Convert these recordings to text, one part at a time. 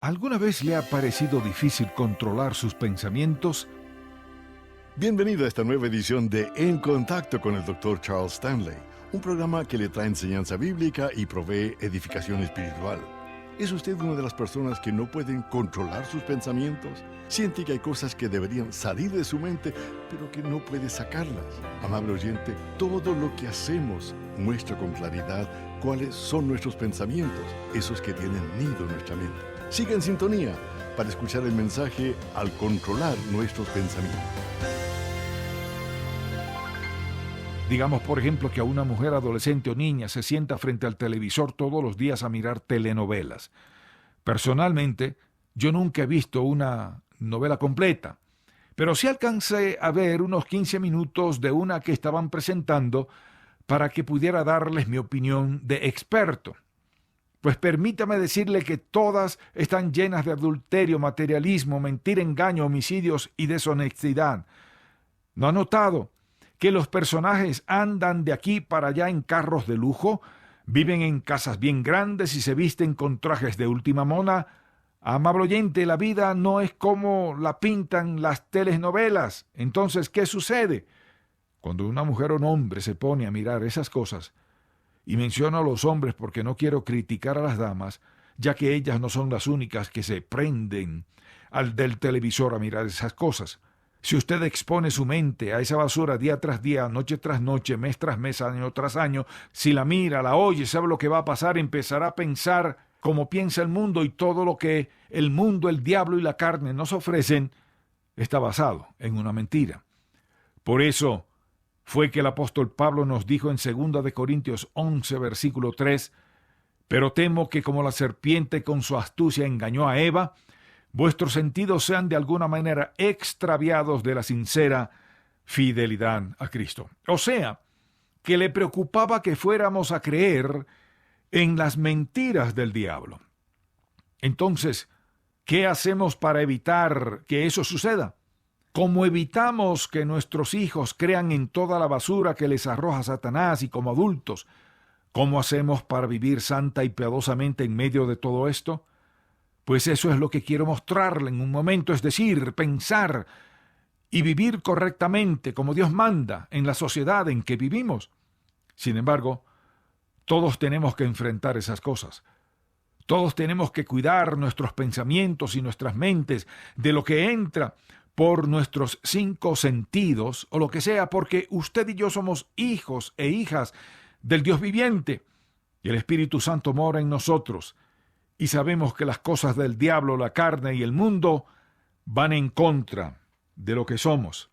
¿Alguna vez le ha parecido difícil controlar sus pensamientos? Bienvenido a esta nueva edición de En Contacto con el Dr. Charles Stanley, un programa que le trae enseñanza bíblica y provee edificación espiritual. ¿Es usted una de las personas que no pueden controlar sus pensamientos? ¿Siente que hay cosas que deberían salir de su mente, pero que no puede sacarlas? Amable oyente, todo lo que hacemos muestra con claridad cuáles son nuestros pensamientos, esos que tienen nido en nuestra mente. Siga en sintonía para escuchar el mensaje al controlar nuestros pensamientos. Digamos, por ejemplo, que a una mujer adolescente o niña se sienta frente al televisor todos los días a mirar telenovelas. Personalmente, yo nunca he visto una novela completa, pero sí alcancé a ver unos 15 minutos de una que estaban presentando para que pudiera darles mi opinión de experto. Pues permítame decirle que todas están llenas de adulterio, materialismo, mentira, engaño, homicidios y deshonestidad. ¿No ha notado que los personajes andan de aquí para allá en carros de lujo, viven en casas bien grandes y se visten con trajes de última moda? Amable oyente, la vida no es como la pintan las telenovelas. Entonces, ¿qué sucede? Cuando una mujer o un hombre se pone a mirar esas cosas, y menciono a los hombres porque no quiero criticar a las damas, ya que ellas no son las únicas que se prenden al del televisor a mirar esas cosas. Si usted expone su mente a esa basura día tras día, noche tras noche, mes tras mes, año tras año, si la mira, la oye, sabe lo que va a pasar, empezará a pensar como piensa el mundo, y todo lo que el mundo, el diablo y la carne nos ofrecen está basado en una mentira. Por eso fue que el apóstol Pablo nos dijo en 2 de Corintios 11, versículo 3, «Pero temo que como la serpiente con su astucia engañó a Eva, vuestros sentidos sean de alguna manera extraviados de la sincera fidelidad a Cristo». O sea, que le preocupaba que fuéramos a creer en las mentiras del diablo. Entonces, ¿qué hacemos para evitar que eso suceda? ¿Cómo evitamos que nuestros hijos crean en toda la basura que les arroja Satanás? Y como adultos, ¿cómo hacemos para vivir santa y piadosamente en medio de todo esto? Pues eso es lo que quiero mostrarle en un momento, es decir, pensar y vivir correctamente como Dios manda en la sociedad en que vivimos. Sin embargo, todos tenemos que enfrentar esas cosas. Todos tenemos que cuidar nuestros pensamientos y nuestras mentes de lo que entra por nuestros 5 sentidos, o lo que sea, porque usted y yo somos hijos e hijas del Dios viviente, y el Espíritu Santo mora en nosotros, y sabemos que las cosas del diablo, la carne y el mundo van en contra de lo que somos.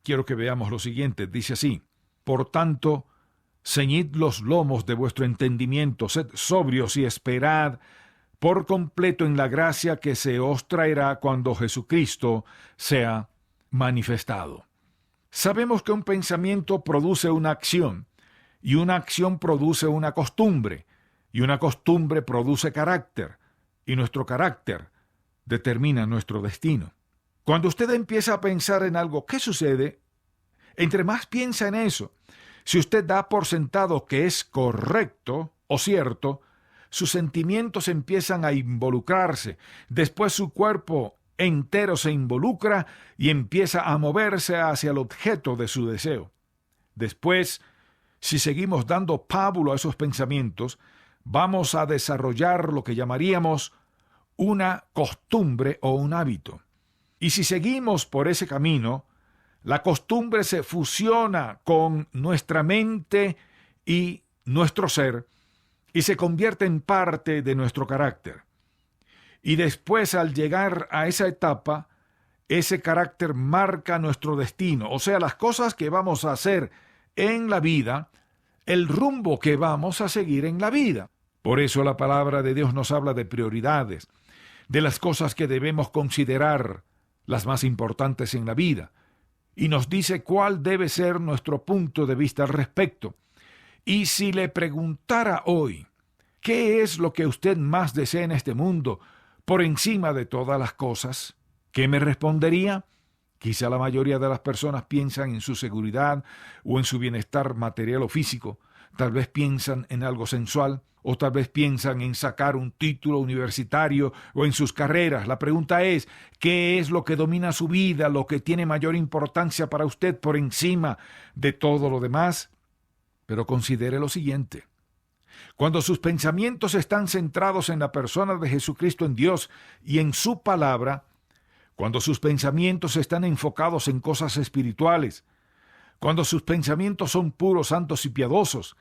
Quiero que veamos lo siguiente, dice así: «Por tanto, ceñid los lomos de vuestro entendimiento, sed sobrios y esperad por completo en la gracia que se os traerá cuando Jesucristo sea manifestado». Sabemos que un pensamiento produce una acción, y una acción produce una costumbre, y una costumbre produce carácter, y nuestro carácter determina nuestro destino. Cuando usted empieza a pensar en algo, ¿qué sucede? Entre más piensa en eso, si usted da por sentado que es correcto o cierto, sus sentimientos empiezan a involucrarse. Después su cuerpo entero se involucra y empieza a moverse hacia el objeto de su deseo. Después, si seguimos dando pábulo a esos pensamientos, vamos a desarrollar lo que llamaríamos una costumbre o un hábito. Y si seguimos por ese camino, la costumbre se fusiona con nuestra mente y nuestro ser, y se convierte en parte de nuestro carácter. Y después, al llegar a esa etapa, ese carácter marca nuestro destino, o sea, las cosas que vamos a hacer en la vida, el rumbo que vamos a seguir en la vida. Por eso la palabra de Dios nos habla de prioridades, de las cosas que debemos considerar las más importantes en la vida, y nos dice cuál debe ser nuestro punto de vista al respecto. Y si le preguntara hoy, ¿qué es lo que usted más desea en este mundo por encima de todas las cosas? ¿Qué me respondería? Quizá la mayoría de las personas piensan en su seguridad o en su bienestar material o físico. Tal vez piensan en algo sensual. O tal vez piensan en sacar un título universitario o en sus carreras. La pregunta es, ¿qué es lo que domina su vida, lo que tiene mayor importancia para usted por encima de todo lo demás? Pero considere lo siguiente. Cuando sus pensamientos están centrados en la persona de Jesucristo, en Dios y en su palabra, cuando sus pensamientos están enfocados en cosas espirituales, cuando sus pensamientos son puros, santos y piadosos,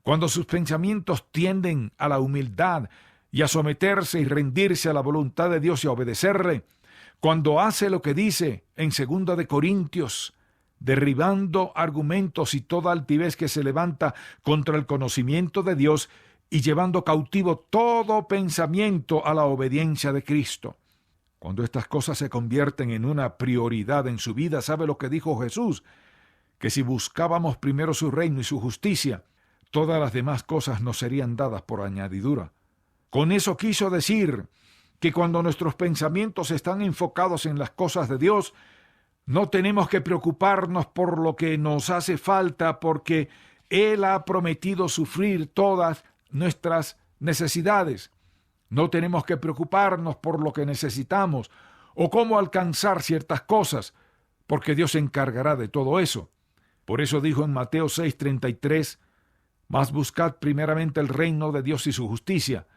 cuando sus pensamientos tienden a la humildad y a someterse y rendirse a la voluntad de Dios y a obedecerle, cuando hace lo que dice en 2 de Corintios, derribando argumentos y toda altivez que se levanta contra el conocimiento de Dios y llevando cautivo todo pensamiento a la obediencia de Cristo. Cuando estas cosas se convierten en una prioridad en su vida, ¿sabe lo que dijo Jesús? Que si buscábamos primero su reino y su justicia, todas las demás cosas nos serían dadas por añadidura. Con eso quiso decir que cuando nuestros pensamientos están enfocados en las cosas de Dios, no tenemos que preocuparnos por lo que nos hace falta, porque Él ha prometido sufrir todas nuestras necesidades. No tenemos que preocuparnos por lo que necesitamos o cómo alcanzar ciertas cosas, porque Dios se encargará de todo eso. Por eso dijo en Mateo 6:33, «Mas buscad primeramente el reino de Dios y su justicia,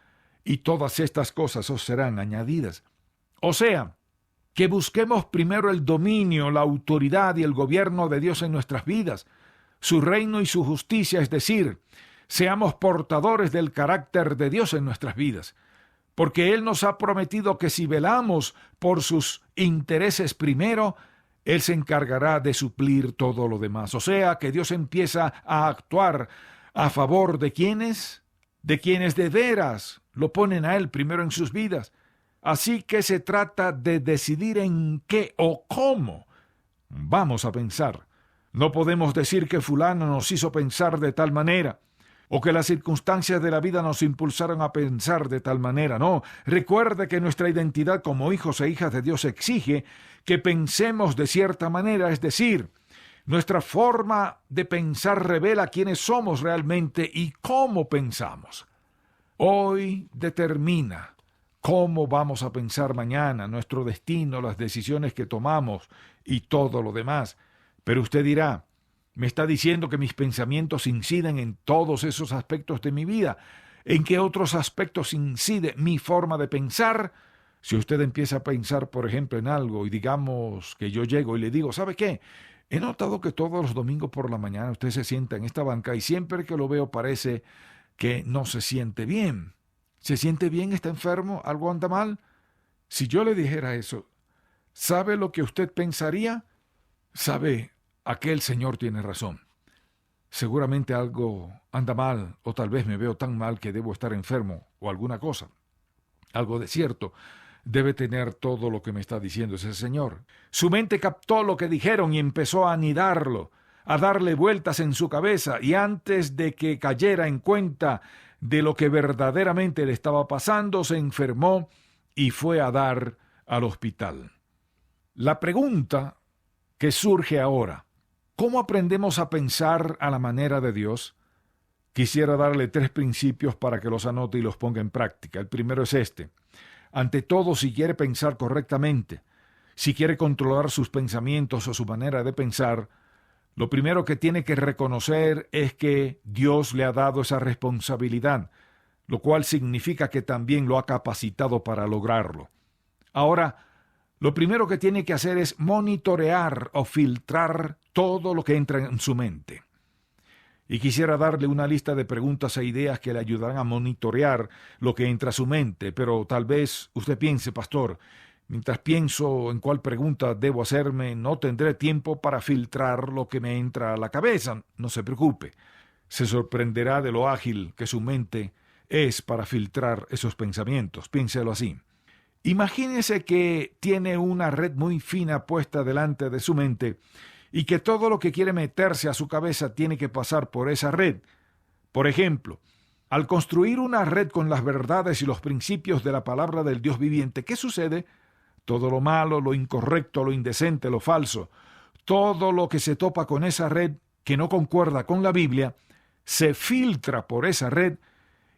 y todas estas cosas os serán añadidas». O sea, que busquemos primero el dominio, la autoridad y el gobierno de Dios en nuestras vidas, su reino y su justicia, es decir, seamos portadores del carácter de Dios en nuestras vidas, porque Él nos ha prometido que si velamos por sus intereses primero, Él se encargará de suplir todo lo demás. O sea, que Dios empieza a actuar a favor de quienes de veras lo ponen a Él primero en sus vidas. Así que se trata de decidir en qué o cómo vamos a pensar. No podemos decir que fulano nos hizo pensar de tal manera, o que las circunstancias de la vida nos impulsaron a pensar de tal manera. No, recuerde que nuestra identidad como hijos e hijas de Dios exige que pensemos de cierta manera, es decir, nuestra forma de pensar revela quiénes somos realmente y cómo pensamos. Hoy determina cómo vamos a pensar mañana, nuestro destino, las decisiones que tomamos y todo lo demás. Pero usted dirá, me está diciendo que mis pensamientos inciden en todos esos aspectos de mi vida. ¿En qué otros aspectos incide mi forma de pensar? Si usted empieza a pensar, por ejemplo, en algo y digamos que yo llego y le digo, ¿sabe qué? He notado que todos los domingos por la mañana usted se sienta en esta banca y siempre que lo veo parece que no se siente bien. ¿Se siente bien? ¿Está enfermo? ¿Algo anda mal? Si yo le dijera eso, ¿sabe lo que usted pensaría? ¿Sabe? Aquel señor tiene razón. Seguramente algo anda mal, o tal vez me veo tan mal que debo estar enfermo, o alguna cosa. Algo de cierto debe tener todo lo que me está diciendo ese señor. Su mente captó lo que dijeron y empezó a anidarlo, a darle vueltas en su cabeza, y antes de que cayera en cuenta de lo que verdaderamente le estaba pasando, se enfermó y fue a dar al hospital. La pregunta que surge ahora, ¿cómo aprendemos a pensar a la manera de Dios? Quisiera darle 3 principios para que los anote y los ponga en práctica. El primero es este. Ante todo, si quiere pensar correctamente, si quiere controlar sus pensamientos o su manera de pensar, lo primero que tiene que reconocer es que Dios le ha dado esa responsabilidad, lo cual significa que también lo ha capacitado para lograrlo. Ahora, lo primero que tiene que hacer es monitorear o filtrar todo lo que entra en su mente. Y quisiera darle una lista de preguntas e ideas que le ayudarán a monitorear lo que entra a su mente, pero tal vez usted piense, pastor, mientras pienso en cuál pregunta debo hacerme, no tendré tiempo para filtrar lo que me entra a la cabeza. No se preocupe, se sorprenderá de lo ágil que su mente es para filtrar esos pensamientos. Piénselo así. Imagínese que tiene una red muy fina puesta delante de su mente y que todo lo que quiere meterse a su cabeza tiene que pasar por esa red. Por ejemplo, al construir una red con las verdades y los principios de la palabra del Dios viviente, ¿qué sucede? Todo lo malo, lo incorrecto, lo indecente, lo falso, todo lo que se topa con esa red que no concuerda con la Biblia, se filtra por esa red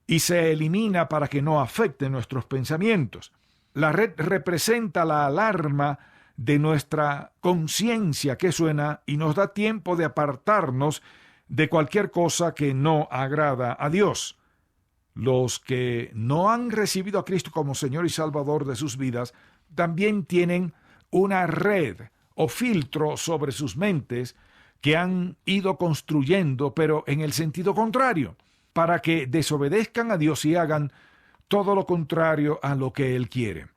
y se elimina para que no afecte nuestros pensamientos. La red representa la alarma de nuestra conciencia que suena y nos da tiempo de apartarnos de cualquier cosa que no agrada a Dios. Los que no han recibido a Cristo como Señor y Salvador de sus vidas también tienen una red o filtro sobre sus mentes que han ido construyendo, pero en el sentido contrario, para que desobedezcan a Dios y hagan todo lo contrario a lo que Él quiere.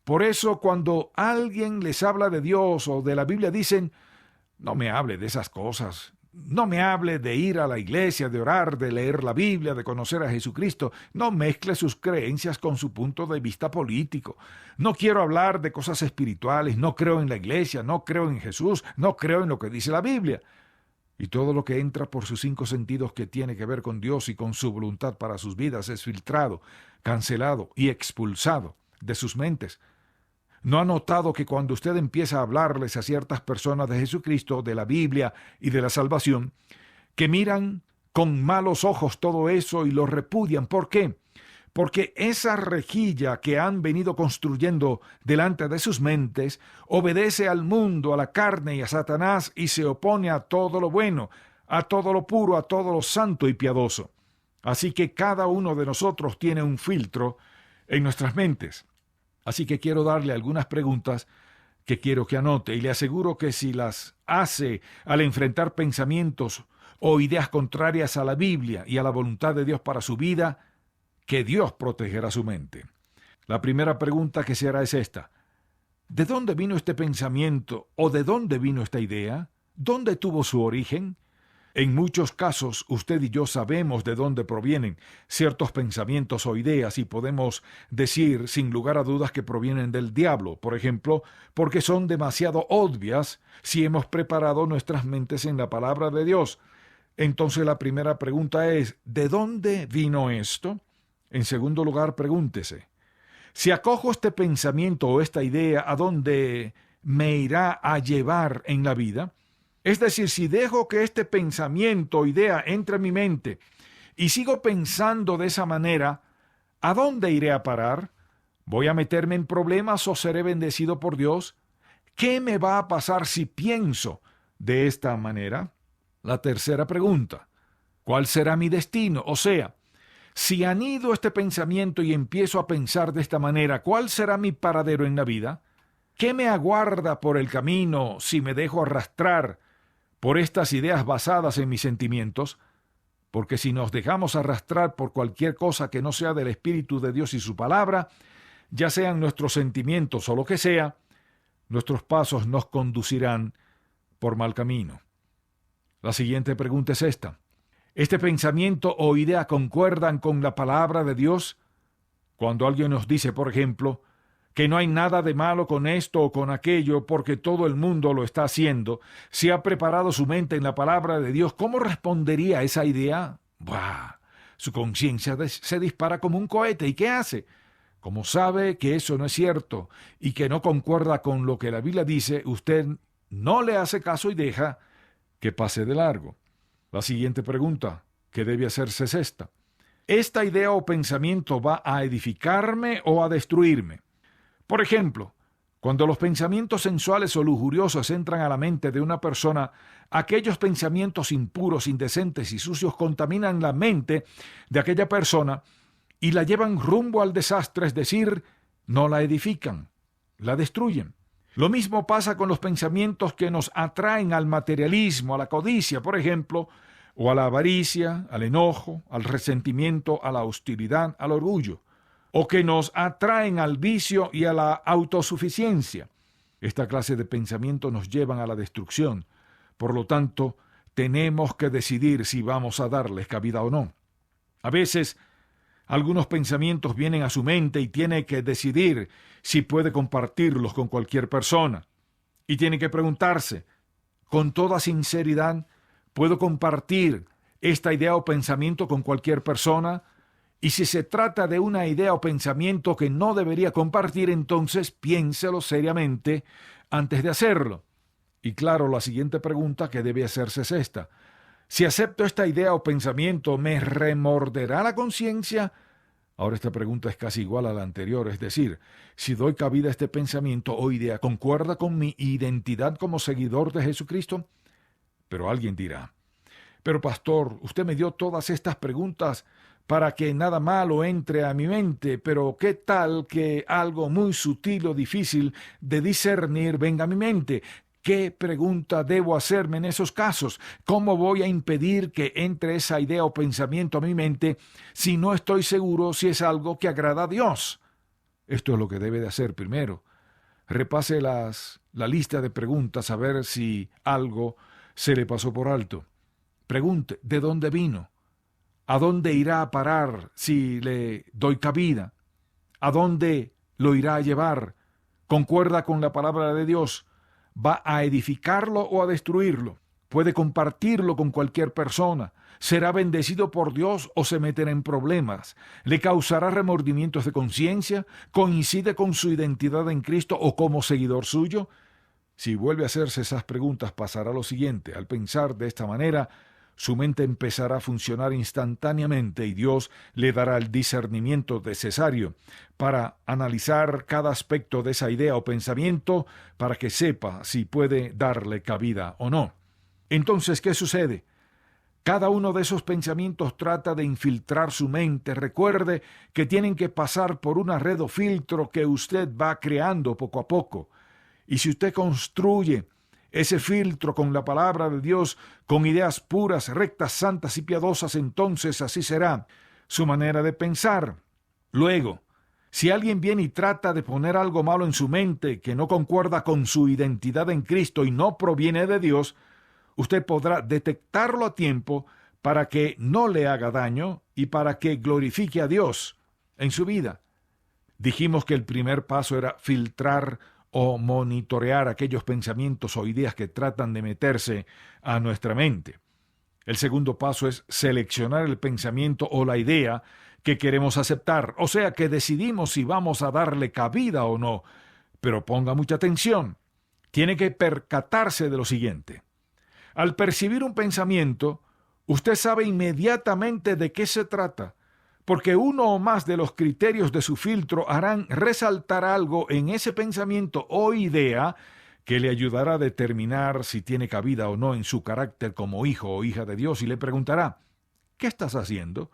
Por eso, cuando alguien les habla de Dios o de la Biblia, dicen: no me hable de esas cosas, no me hable de ir a la iglesia, de orar, de leer la Biblia, de conocer a Jesucristo, no mezcle sus creencias con su punto de vista político. No quiero hablar de cosas espirituales, no creo en la iglesia, no creo en Jesús, no creo en lo que dice la Biblia. Y todo lo que entra por sus 5 sentidos que tiene que ver con Dios y con su voluntad para sus vidas es filtrado, cancelado y expulsado de sus mentes. ¿No ha notado que cuando usted empieza a hablarles a ciertas personas de Jesucristo, de la Biblia y de la salvación, que miran con malos ojos todo eso y lo repudian? ¿Por qué? Porque esa rejilla que han venido construyendo delante de sus mentes obedece al mundo, a la carne y a Satanás y se opone a todo lo bueno, a todo lo puro, a todo lo santo y piadoso. Así que cada uno de nosotros tiene un filtro en nuestras mentes. Así que quiero darle algunas preguntas que quiero que anote, y le aseguro que si las hace al enfrentar pensamientos o ideas contrarias a la Biblia y a la voluntad de Dios para su vida, que Dios protegerá su mente. La primera pregunta que se hará es esta: ¿de dónde vino este pensamiento o de dónde vino esta idea? ¿Dónde tuvo su origen? En muchos casos, usted y yo sabemos de dónde provienen ciertos pensamientos o ideas y podemos decir sin lugar a dudas que provienen del diablo, por ejemplo, porque son demasiado obvias si hemos preparado nuestras mentes en la palabra de Dios. Entonces la primera pregunta es: ¿de dónde vino esto? En segundo lugar, pregúntese: si acojo este pensamiento o esta idea, ¿a dónde me irá a llevar en la vida? Es decir, si dejo que este pensamiento o idea entre en mi mente y sigo pensando de esa manera, ¿a dónde iré a parar? ¿Voy a meterme en problemas o seré bendecido por Dios? ¿Qué me va a pasar si pienso de esta manera? La tercera pregunta: ¿cuál será mi destino? O sea, si anido este pensamiento y empiezo a pensar de esta manera, ¿cuál será mi paradero en la vida? ¿Qué me aguarda por el camino si me dejo arrastrar por estas ideas basadas en mis sentimientos? Porque si nos dejamos arrastrar por cualquier cosa que no sea del Espíritu de Dios y su palabra, ya sean nuestros sentimientos o lo que sea, nuestros pasos nos conducirán por mal camino. La siguiente pregunta es esta: ¿este pensamiento o idea concuerdan con la palabra de Dios? Cuando alguien nos dice, por ejemplo, que no hay nada de malo con esto o con aquello porque todo el mundo lo está haciendo, si ha preparado su mente en la palabra de Dios, ¿cómo respondería a esa idea? ¡Buah! Su conciencia se dispara como un cohete. ¿Y qué hace? Como sabe que eso no es cierto y que no concuerda con lo que la Biblia dice, usted no le hace caso y deja que pase de largo. La siguiente pregunta que debe hacerse es esta: ¿esta idea o pensamiento va a edificarme o a destruirme? Por ejemplo, cuando los pensamientos sensuales o lujuriosos entran a la mente de una persona, aquellos pensamientos impuros, indecentes y sucios contaminan la mente de aquella persona y la llevan rumbo al desastre, es decir, no la edifican, la destruyen. Lo mismo pasa con los pensamientos que nos atraen al materialismo, a la codicia, por ejemplo, o a la avaricia, al enojo, al resentimiento, a la hostilidad, al orgullo, o que nos atraen al vicio y a la autosuficiencia. Esta clase de pensamientos nos llevan a la destrucción. Por lo tanto, tenemos que decidir si vamos a darles cabida o no. A veces, algunos pensamientos vienen a su mente y tiene que decidir si puede compartirlos con cualquier persona. Y tiene que preguntarse, con toda sinceridad, ¿puedo compartir esta idea o pensamiento con cualquier persona? Y si se trata de una idea o pensamiento que no debería compartir, entonces piénselo seriamente antes de hacerlo. Y claro, la siguiente pregunta que debe hacerse es esta: Si acepto esta idea o pensamiento, ¿me remorderá la conciencia? Ahora esta pregunta es casi igual a la anterior, es decir, si doy cabida a este pensamiento o idea, ¿concuerda con mi identidad como seguidor de Jesucristo? Pero alguien dirá, pero pastor, usted me dio todas estas preguntas para que nada malo entre a mi mente, pero ¿qué tal que algo muy sutil o difícil de discernir venga a mi mente? ¿Qué pregunta debo hacerme en esos casos? ¿Cómo voy a impedir que entre esa idea o pensamiento a mi mente si no estoy seguro si es algo que agrada a Dios? Esto es lo que debe de hacer primero. Repase la lista de preguntas a ver si algo se le pasó por alto. Pregunte, ¿de dónde vino? ¿A dónde irá a parar si le doy cabida? ¿A dónde lo irá a llevar? ¿Concuerda con la palabra de Dios? ¿Va a edificarlo o a destruirlo? ¿Puede compartirlo con cualquier persona? ¿Será bendecido por Dios o se meterá en problemas? ¿Le causará remordimientos de conciencia? ¿Coincide con su identidad en Cristo o como seguidor suyo? Si vuelve a hacerse esas preguntas, pasará lo siguiente. Al pensar de esta manera, su mente empezará a funcionar instantáneamente y Dios le dará el discernimiento necesario para analizar cada aspecto de esa idea o pensamiento para que sepa si puede darle cabida o no. Entonces, ¿qué sucede? Cada uno de esos pensamientos trata de infiltrar su mente. Recuerde que tienen que pasar por una red o filtro que usted va creando poco a poco. Y si usted construye ese filtro con la palabra de Dios, con ideas puras, rectas, santas y piadosas, entonces así será su manera de pensar. Luego, si alguien viene y trata de poner algo malo en su mente que no concuerda con su identidad en Cristo y no proviene de Dios, usted podrá detectarlo a tiempo para que no le haga daño y para que glorifique a Dios en su vida. Dijimos que el primer paso era filtrar o monitorear aquellos pensamientos o ideas que tratan de meterse a nuestra mente. El segundo paso es seleccionar el pensamiento o la idea que queremos aceptar, o sea que decidimos si vamos a darle cabida o no. Pero ponga mucha atención, tiene que percatarse de lo siguiente. Al percibir un pensamiento, usted sabe inmediatamente de qué se trata, porque uno o más de los criterios de su filtro harán resaltar algo en ese pensamiento o idea que le ayudará a determinar si tiene cabida o no en su carácter como hijo o hija de Dios y le preguntará, ¿qué estás haciendo?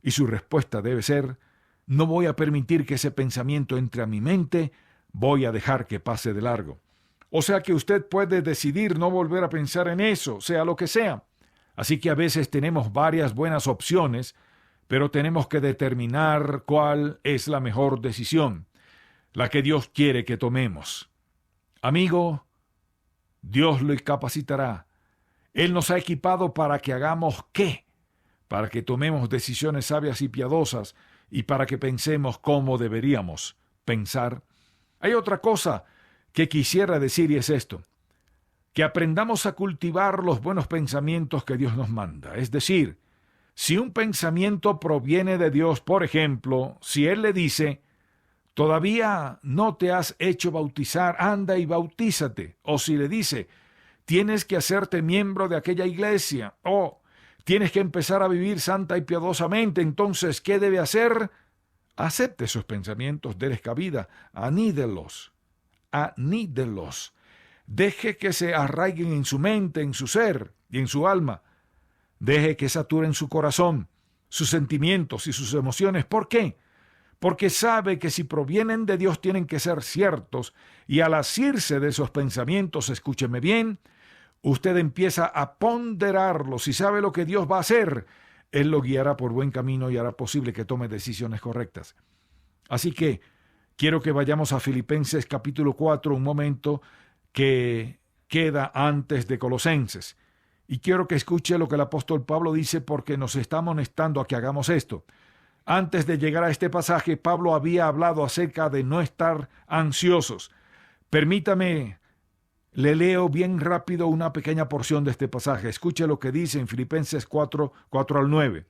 Y su respuesta debe ser, no voy a permitir que ese pensamiento entre a mi mente, voy a dejar que pase de largo. O sea que usted puede decidir no volver a pensar en eso, sea lo que sea. Así que a veces tenemos varias buenas opciones, pero tenemos que determinar cuál es la mejor decisión, la que Dios quiere que tomemos. Amigo, Dios lo capacitará. Él nos ha equipado para que hagamos ¿qué? Para que tomemos decisiones sabias y piadosas y para que pensemos cómo deberíamos pensar. Hay otra cosa que quisiera decir y es esto, que aprendamos a cultivar los buenos pensamientos que Dios nos manda, es decir, si un pensamiento proviene de Dios, por ejemplo, si Él le dice, todavía no te has hecho bautizar, anda y bautízate. O si le dice, tienes que hacerte miembro de aquella iglesia. O tienes que empezar a vivir santa y piadosamente. Entonces, ¿qué debe hacer? Acepte esos pensamientos, déles cabida, anídelos. Deje que se arraiguen en su mente, en su ser y en su alma. Deje que saturen su corazón, sus sentimientos y sus emociones. ¿Por qué? Porque sabe que si provienen de Dios tienen que ser ciertos, y al asirse de esos pensamientos, escúcheme bien, usted empieza a ponderarlos y sabe lo que Dios va a hacer. Él lo guiará por buen camino y hará posible que tome decisiones correctas. Así que quiero que vayamos a Filipenses capítulo 4, un momento que queda antes de Colosenses. Y quiero que escuche lo que el apóstol Pablo dice porque nos está amonestando a que hagamos esto. Antes de llegar a este pasaje, Pablo había hablado acerca de no estar ansiosos. Permítame, le leo bien rápido una pequeña porción de este pasaje. Escuche lo que dice en Filipenses 4, 4 al 9.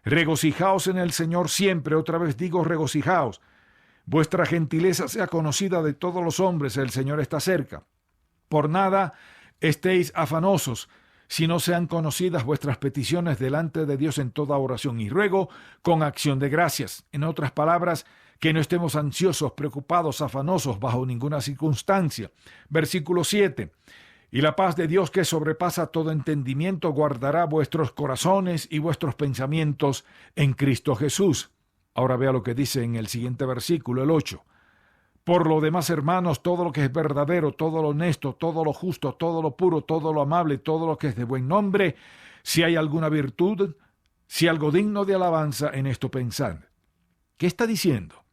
Regocijaos en el Señor siempre, otra vez digo regocijaos. Vuestra gentileza sea conocida de todos los hombres, el Señor está cerca. Por nada estéis afanosos, sino sean conocidas vuestras peticiones delante de Dios en toda oración y ruego con acción de gracias. En otras palabras, que no estemos ansiosos, preocupados, afanosos bajo ninguna circunstancia. Versículo 7. Y la paz de Dios, que sobrepasa todo entendimiento, guardará vuestros corazones y vuestros pensamientos en Cristo Jesús. Ahora vea lo que dice en el siguiente versículo, el 8. Por lo demás, hermanos, todo lo que es verdadero, todo lo honesto, todo lo justo, todo lo puro, todo lo amable, todo lo que es de buen nombre, si hay alguna virtud, si algo digno de alabanza, en esto pensad. ¿Qué está diciendo?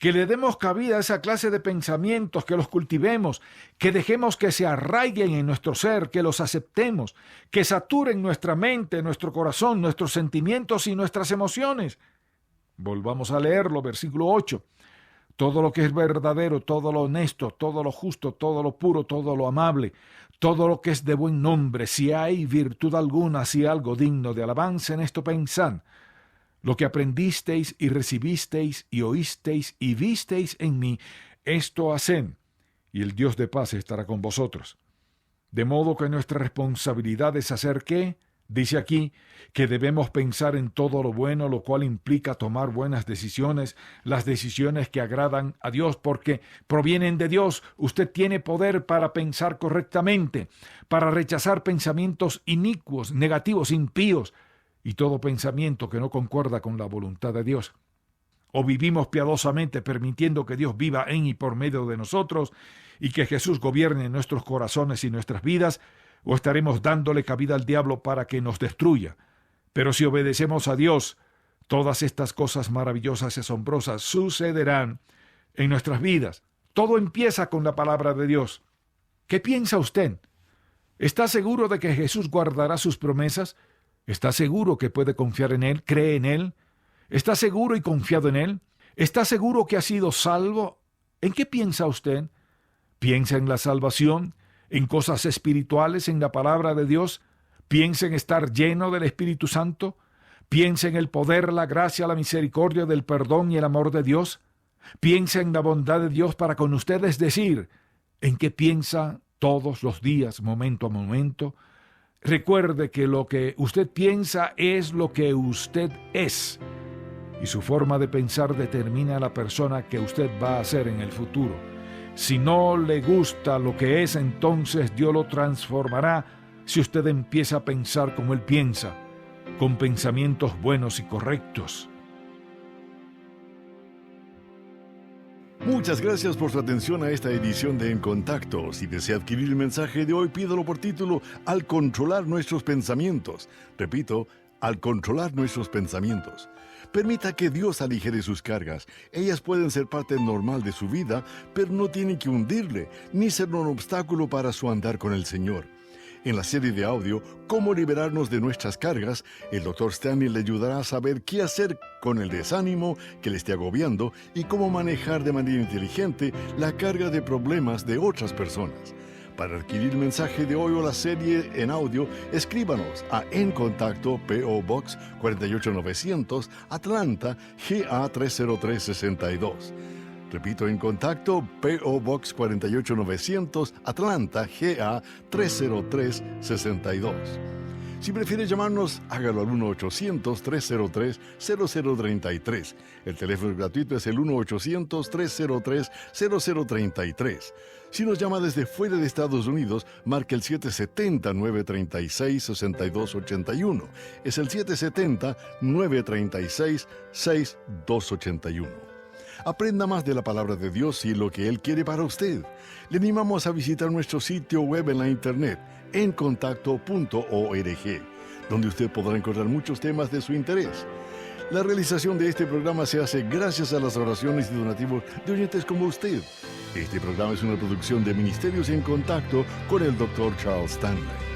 Que le demos cabida a esa clase de pensamientos, que los cultivemos, que dejemos que se arraiguen en nuestro ser, que los aceptemos, que saturen nuestra mente, nuestro corazón, nuestros sentimientos y nuestras emociones. Volvamos a leerlo, versículo 8. Todo lo que es verdadero, todo lo honesto, todo lo justo, todo lo puro, todo lo amable, todo lo que es de buen nombre, si hay virtud alguna, si algo digno de alabanza, en esto pensad. Lo que aprendisteis y recibisteis y oísteis y visteis en mí, esto haced, y el Dios de paz estará con vosotros. De modo que nuestra responsabilidad es hacer ¿qué? Dice aquí que debemos pensar en todo lo bueno, lo cual implica tomar buenas decisiones, las decisiones que agradan a Dios, porque provienen de Dios. Usted tiene poder para pensar correctamente, para rechazar pensamientos inicuos, negativos, impíos, y todo pensamiento que no concuerda con la voluntad de Dios. O vivimos piadosamente permitiendo que Dios viva en y por medio de nosotros y que Jesús gobierne nuestros corazones y nuestras vidas, o estaremos dándole cabida al diablo para que nos destruya. Pero si obedecemos a Dios, todas estas cosas maravillosas y asombrosas sucederán en nuestras vidas. Todo empieza con la palabra de Dios. ¿Qué piensa usted? ¿Está seguro de que Jesús guardará sus promesas? ¿Está seguro que puede confiar en Él? ¿Cree en Él? ¿Está seguro y confiado en Él? ¿Está seguro que ha sido salvo? ¿En qué piensa usted? ¿Piensa en la salvación? ¿En cosas espirituales? ¿En la palabra de Dios? ¿Piensa en estar lleno del Espíritu Santo? ¿Piensa en el poder, la gracia, la misericordia del perdón y el amor de Dios? ¿Piensa en la bondad de Dios para con usted? Es decir, ¿en qué piensa todos los días, momento a momento? Recuerde que lo que usted piensa es lo que usted es, y su forma de pensar determina la persona que usted va a ser en el futuro. Si no le gusta lo que es, entonces Dios lo transformará si usted empieza a pensar como Él piensa, con pensamientos buenos y correctos. Muchas gracias por su atención a esta edición de En Contacto. Si desea adquirir el mensaje de hoy, pídalo por título Al controlar nuestros pensamientos. Repito, al controlar nuestros pensamientos. Permita que Dios aligere sus cargas. Ellas pueden ser parte normal de su vida, pero no tienen que hundirle, ni ser un obstáculo para su andar con el Señor. En la serie de audio, Cómo liberarnos de nuestras cargas, el Dr. Stanley le ayudará a saber qué hacer con el desánimo que le esté agobiando y cómo manejar de manera inteligente la carga de problemas de otras personas. Para adquirir el mensaje de hoy o la serie en audio, escríbanos a En Contacto, P.O. Box 48900, Atlanta, GA 30362. Repito, En Contacto, P.O. Box 48900, Atlanta, GA 30362. Si prefiere llamarnos, hágalo al 1-800-303-0033. El teléfono gratuito es el 1-800-303-0033. Si nos llama desde fuera de Estados Unidos, marque el 770-936-6281. Es el 770-936-6281. Aprenda más de la palabra de Dios y lo que Él quiere para usted. Le animamos a visitar nuestro sitio web en la internet, encontacto.org, donde usted podrá encontrar muchos temas de su interés. La realización de este programa se hace gracias a las oraciones y donativos de oyentes como usted. Este programa es una producción de Ministerios en Contacto con el Dr. Charles Stanley.